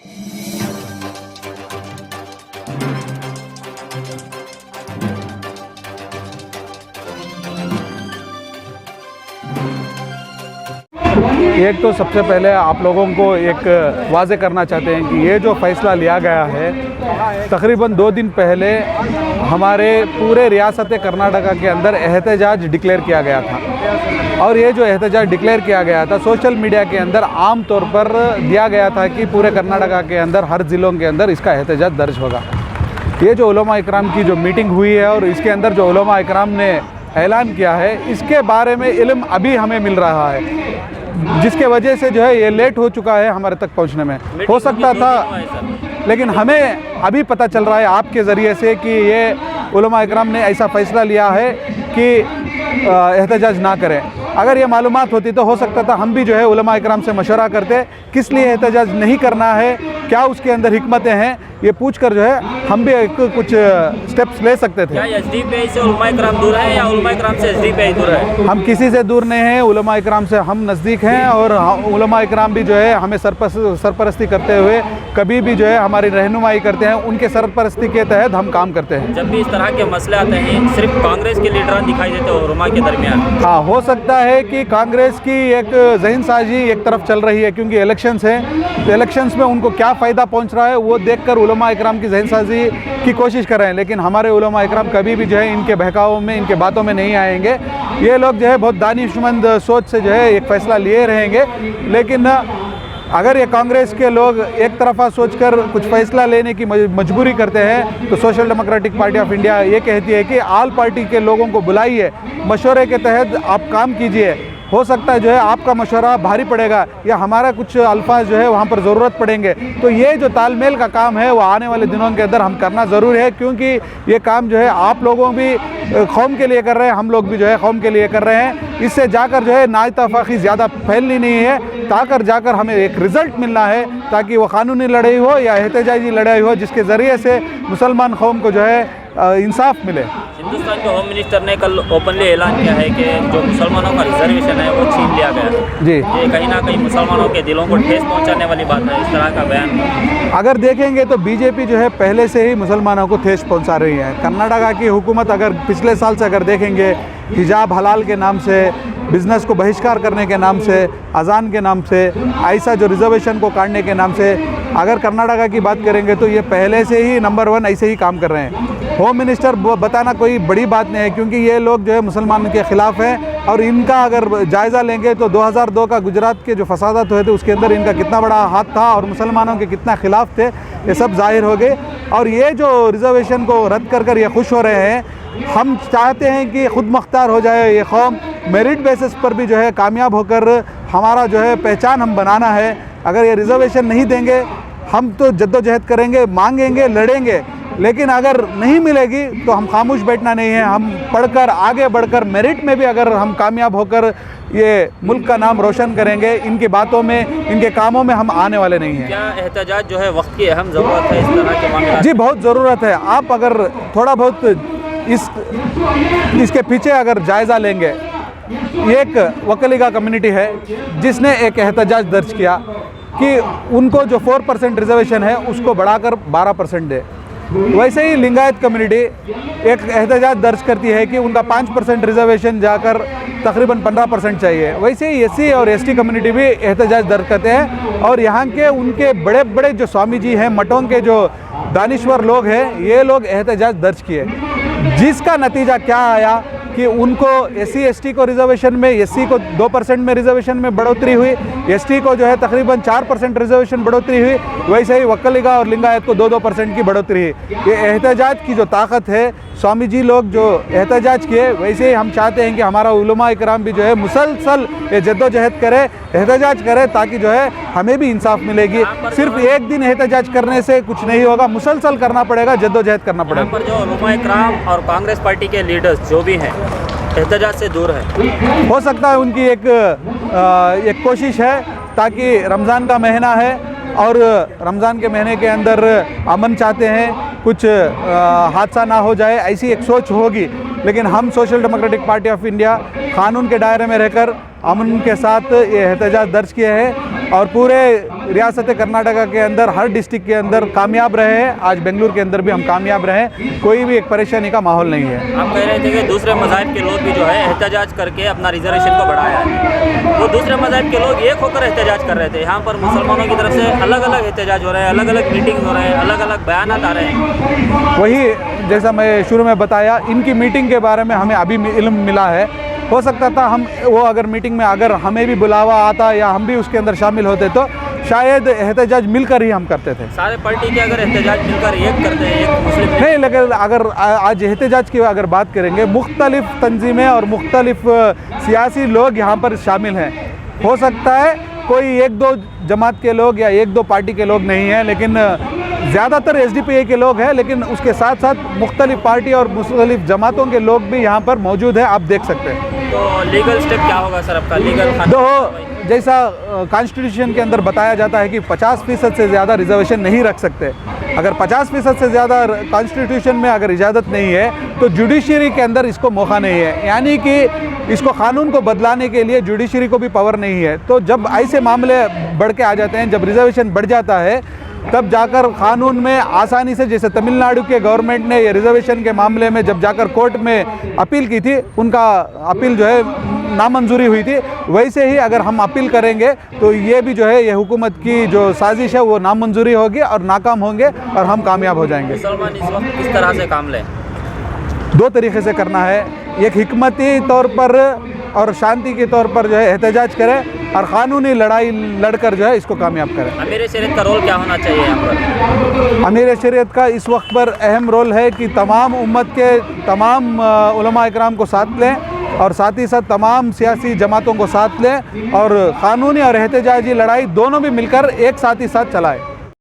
एक तो सबसे पहले आप लोगों को एक वाज़े करना चाहते हैं कि ये जो फ़ैसला लिया गया है, तकरीबन 2 दिन पहले हमारे पूरे रियासत कर्नाटका के अंदर एहतजाज डिक्लेयर किया गया था। और ये जो एहतजाज डिक्लेयर किया गया था सोशल मीडिया के अंदर आम तौर पर दिया गया था कि पूरे कर्नाटका के अंदर हर ज़िलों के अंदर इसका एहतजाज दर्ज होगा। ये जो उलमा इकराम की जो मीटिंग हुई है और इसके अंदर जो उलमा इकराम ने ऐलान किया है, इसके बारे में इल्म अभी हमें मिल रहा है, जिसके वजह से जो है ये लेट हो चुका है हमारे तक पहुंचने में। हो सकता था, लेकिन हमें अभी पता चल रहा है आपके ज़रिए से कि ये उलमा इकराम ने ऐसा फ़ैसला लिया है कि एहतजाज ना करें। अगर ये मालूमात होती तो हो सकता था हम भी जो है उलमा इकराम से मशवरा करते किस लिए एहतजाज नहीं करना है, क्या उसके अंदर हिकमतें हैं, ये पूछकर जो है हम भी कुछ स्टेप्स ले सकते थे। क्या एसडीपीआई से उलमा इकराम दूर है या उलमा इकराम से एसडीपीआई दूर है? हम किसी से दूर नहीं हैं, उलमा इकराम से हम नज़दीक हैं और उलमा इकराम भी जो है हमें सरपरस्ती करते हुए कभी भी जो है हमारी रहनुमाई करते हैं, उनके सरपरस्ती के तहत हम काम करते हैं। जब भी इस तरह के मसले आते हैं सिर्फ कांग्रेस के लीडर दिखाई देते हैं उलमा के दरमियान। हाँ, हो सकता है कि कांग्रेस की एक ज़हन साजी एक तरफ चल रही है, क्योंकि इलेक्शंस हैं, तो इलेक्शंस में उनको क्या फ़ायदा पहुंच रहा है वो देखकर उलमा इकराम की ज़हन साजी की कोशिश कर रहे हैं। लेकिन हमारे उलमा इकराम कभी भी जो है इनके बहकावों में, इनके बातों में नहीं आएंगे। ये लोग जो है बहुत दानिशमंद सोच से जो है एक फ़ैसला लिए रहेंगे। लेकिन अगर ये कांग्रेस के लोग एक तरफा सोचकर कुछ फ़ैसला लेने की मजबूरी करते हैं तो social democratic party of India ये कहती है कि आल पार्टी के लोगों को बुलाइए, मशवरे के तहत आप काम कीजिए। हो सकता है जो है आपका मशवरा भारी पड़ेगा या हमारा कुछ अल्फाज जो है वहाँ पर ज़रूरत पड़ेंगे। तो ये जो तालमेल का काम है वो आने वाले दिनों के अंदर हम करना ज़रूर है, क्योंकि ये काम जो है आप लोगों भी कौम के लिए कर रहे हैं, हम लोग भी जो है कौम के लिए कर रहे हैं। इससे जाकर जो है नाइतफाक़ी ज़्यादा फैलनी नहीं है, ताकर जाकर हमें एक रिज़ल्ट मिलना है, ताकि वो क़ानूनी लड़ाई हो या एहतजाजी लड़ाई हो जिसके ज़रिए से मुसलमान कौम को जो है इंसाफ मिले। हिंदुस्तान के होम मिनिस्टर ने कल ओपनली ऐलान किया है कि जो मुसलमानों का रिजर्वेशन है वो छीन लिया गया है। जी, ये कहीं ना कहीं मुसलमानों के दिलों को ठेस पहुंचाने वाली बात है, इस तरह का बयान। अगर देखेंगे तो बीजेपी जो है पहले से ही मुसलमानों को ठेस पहुंचा रही है। कर्नाटका की हुकूमत अगर पिछले साल से अगर देखेंगे, हिजाब हलाल के नाम से, बिज़नेस को बहिष्कार करने के नाम से, अजान के नाम से, ऐसा जो रिजर्वेशन को काटने के नाम से अगर कर्नाटका की बात करेंगे तो ये पहले से ही नंबर 1 ऐसे ही काम कर रहे हैं। होम मिनिस्टर बताना कोई बड़ी बात नहीं है, क्योंकि ये लोग जो है मुसलमान के ख़िलाफ़ हैं और इनका अगर जायज़ा लेंगे तो 2002 का गुजरात के जो फसादात हुए थे उसके अंदर इनका कितना बड़ा हाथ था और मुसलमानों के कितना ख़िलाफ़ थे, ये सब जाहिर हो गए। और ये जो रिजर्वेशन को रद्द कर ये खुश हो रहे हैं। हम चाहते हैं कि ख़ुद मुख्तार हो जाए ये कौम, मेरिट बेसिस पर भी जो है कामयाब होकर हमारा जो है पहचान हम बनाना है। अगर ये रिजर्वेशन नहीं देंगे हम तो जद्दोजहद करेंगे, मांगेंगे, लड़ेंगे, लेकिन अगर नहीं मिलेगी तो हम खामोश बैठना नहीं है। हम पढ़कर आगे बढ़कर मेरिट में भी अगर हम कामयाब होकर ये मुल्क का नाम रोशन करेंगे, इनकी बातों में, इनके कामों में हम आने वाले नहीं हैं। क्या एहतजाज जो है वक्त की अहम ज़रूरत है इस तरह के मामले? जी, बहुत ज़रूरत है। आप अगर थोड़ा बहुत इसके पीछे अगर जायज़ा लेंगे, एक वकलीगा कम्युनिटी है जिसने एक एहतजाज दर्ज किया कि उनको जो 4% रिजर्वेशन है उसको बढ़ाकर 12% दे। वैसे ही लिंगायत कम्युनिटी एक एहतजाज दर्ज करती है कि उनका 5% रिजर्वेशन जाकर तकरीबन 15% चाहिए। वैसे ही एससी और एसटी कम्युनिटी भी एहतजाज दर्ज करते हैं और यहाँ के उनके बड़े बड़े जो स्वामी जी हैं, मठों के जो दानिश्वर लोग हैं, ये लोग एहतजाज दर्ज किए, जिसका नतीजा क्या आया कि उनको एससी एसटी को रिजर्वेशन में, एससी को 2% में रिजर्वेशन में बढ़ोतरी हुई, एसटी को जो है तकरीबन 4% रिजर्वेशन बढ़ोतरी हुई, वैसे ही वकलीगा और लिंगायत को 2% की बढ़ोतरी हुई। ये एहतजाज की जो ताकत है, स्वामी जी लोग जो एहतजाज किए, वैसे ही हम चाहते हैं कि हमारा उलमा इकराम भी जो है मुसलसल ये जद्दोजहद करे, एहतजाज करे, ताकि जो है हमें भी इंसाफ मिलेगी। सिर्फ एक दिन एहतजाज करने से कुछ नहीं होगा, मुसलसल करना पड़ेगा, जद्दोजहद करना पड़ेगा। पर जो उलमा इकराम और कांग्रेस पार्टी के लीडर्स जो भी हैं एहतजाज से दूर है। हो सकता है उनकी एक कोशिश है, ताकि रमज़ान का महीना है और रमज़ान के महीने के अंदर अमन चाहते हैं, कुछ हादसा ना हो जाए, ऐसी एक सोच होगी। लेकिन हम social democratic party of India कानून के दायरे में रहकर अमन के साथ ये एहतजाज दर्ज किए हैं और पूरे रियासत कर्नाटका के अंदर हर डिस्ट्रिक्ट के अंदर कामयाब रहे हैं। आज बेंगलुरु के अंदर भी हम कामयाब रहे, कोई भी एक परेशानी का माहौल नहीं है। आप कह रहे थे कि दूसरे मज़ाहिब के लोग भी जो है एहतजाज करके अपना रिजर्वेशन को बढ़ाया है, वो दूसरे मज़ाहिब के लोग एक होकर एहतजाज कर रहे थे। यहाँ पर मुसलमानों की तरफ से अलग अलग एहतजाज हो रहे हैं, अलग अलग मीटिंग हो रहे हैं, अलग अलग बयान आ रहे हैं। वही जैसा मैं शुरू में बताया, इनकी मीटिंग के बारे में हमें अभी इल्म मिला है। हो सकता था हम वो अगर मीटिंग में अगर हमें भी बुलावा आता या हम भी उसके अंदर शामिल होते तो शायद एहतजाज मिलकर ही हम करते थे। सारे पार्टी के अगर एहतजाज मिलकर एक करते हैं, एक मुस्लिम नहीं, लेकिन अगर आज एहतजाज की अगर बात करेंगे, मुख्तलिफ तंजीमें और मुख्तलिफ सियासी लोग यहाँ पर शामिल हैं। हो सकता है कोई एक दो जमात के लोग या एक दो पार्टी के लोग नहीं हैं, लेकिन ज़्यादातर एसडीपीआई के लोग हैं, लेकिन उसके साथ साथ मुख्तलिफ पार्टी और मुख्तलिफ जमातों के लोग भी यहाँ पर मौजूद है, आप देख सकते हैं। तो लीगल स्टेप क्या होगा सर आपका? लीगल जैसा कॉन्स्टिट्यूशन के अंदर बताया जाता है कि 50% से ज़्यादा रिजर्वेशन नहीं रख सकते। अगर 50% से ज़्यादा कॉन्स्टिट्यूशन में अगर इजाज़त नहीं है तो जुडिशरी के अंदर इसको मौका नहीं है, यानी कि इसको कानून को बदलाने के लिए जुडिशरी को भी पावर नहीं है। तो जब ऐसे मामले बढ़ के आ जाते हैं, जब रिजर्वेशन बढ़ जाता है, तब जाकर कानून में आसानी से, जैसे तमिलनाडु के गवर्नमेंट ने ये रिजर्वेशन के मामले में जब जाकर कोर्ट में अपील की थी, उनका अपील जो है नामंजूरी हुई थी, वैसे ही अगर हम अपील करेंगे तो ये भी जो है ये हुकूमत की जो साजिश है वो नामंजूरी होगी और नाकाम होंगे और हम कामयाब हो जाएंगे। मुसलमान इस वक्त किस तरह से काम लें? दो तरीके से करना है, एक हिकमती तौर पर और शांति के तौर पर जो है एहतजाज करें और क़ानूनी लड़ाई लड़कर जो है इसको कामयाब करें। अमीर शरीयत का रोल क्या होना चाहिए यहाँ पर? अमीर शरीयत का इस वक्त पर अहम रोल है कि तमाम उम्मत के तमाम उलमा इकराम को साथ लें और साथ ही साथ तमाम सियासी जमातों को साथ लें और क़ानूनी और एहतजाजी लड़ाई दोनों भी मिलकर एक साथ ही साथ चलाएं।